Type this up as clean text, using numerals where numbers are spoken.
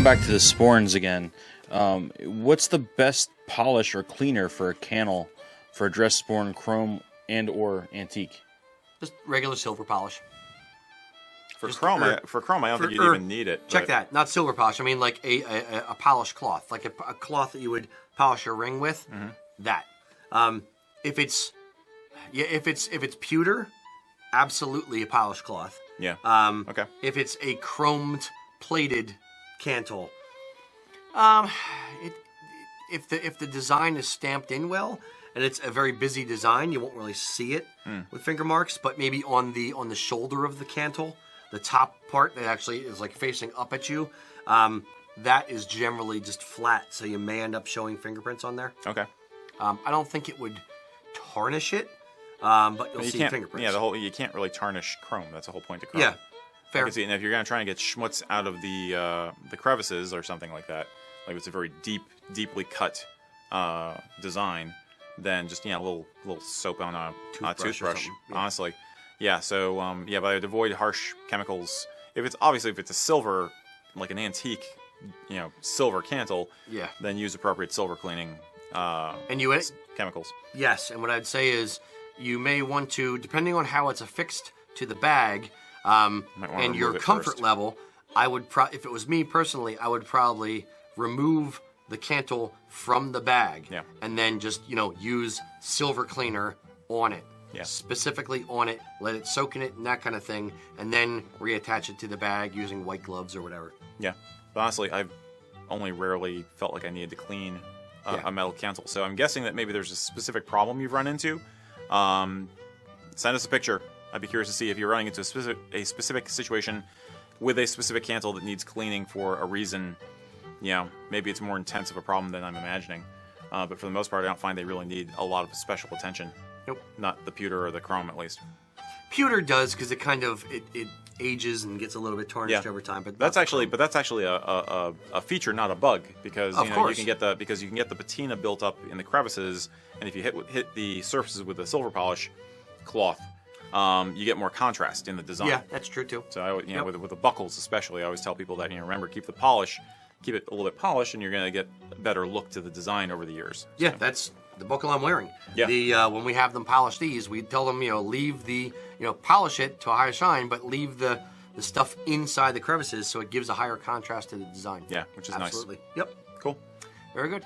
back to the sporrans again. What's the best polish or cleaner for a cantle for a dress sporran, chrome and or antique? Just regular silver polish. For chrome, I don't think you'd even need it. Check that, not silver polish. I mean, like a polished cloth, like a cloth that you would polish your ring with. Mm-hmm. That. If it's pewter, absolutely a polished cloth. Yeah. Okay. If it's a chromed plated cantle, if the design is stamped in well and it's a very busy design, you won't really see it with finger marks. But maybe on the shoulder of the cantle, the top part that actually is like facing up at you, that is generally just flat, so you may end up showing fingerprints on there. Okay. I don't think it would tarnish it, but you'll see fingerprints. Yeah, you can't really tarnish chrome. That's the whole point of chrome. Yeah, fair. I can see, and if you're gonna try and get schmutz out of the crevices or something like that, like it's a very deeply cut design, then just a little soap on a toothbrush. Yeah. Honestly, yeah. So but I'd avoid harsh chemicals. If it's a silver, like an antique, silver cantle, then use appropriate silver cleaning. Chemicals. Yes, and what I'd say is you may want to, depending on how it's affixed to the bag and your comfort level, I would, if it was me personally, I would probably remove the cantle from the bag and then just, use silver cleaner on it. Yeah. Specifically on it, let it soak in it and that kind of thing, and then reattach it to the bag using white gloves or whatever. Yeah, but honestly, I've only rarely felt like I needed to clean a metal cantle. So I'm guessing that maybe there's a specific problem you've run into. Send us a picture. I'd be curious to see if you're running into a specific situation with a specific cantle that needs cleaning for a reason. Maybe it's more intense of a problem than I'm imagining. But for the most part, I don't find they really need a lot of special attention. Nope. Not the pewter or the chrome, at least. Pewter does, because it kind of it ages and gets a little bit tarnished over time. But that's actually a feature, not a bug, because you can get the patina built up in the crevices, and if you hit the surfaces with a silver polish cloth, you get more contrast in the design. Yeah, that's true too. So with the buckles especially, I always tell people that remember, keep it a little bit polished, and you're going to get a better look to the design over the years. Yeah, that's the buckle I'm wearing. Yeah. When we have them polish these, we tell them leave the polish it to a higher shine, but leave the stuff inside the crevices so it gives a higher contrast to the design. Yeah, which is Absolutely. nice. Yep. Cool. Very good.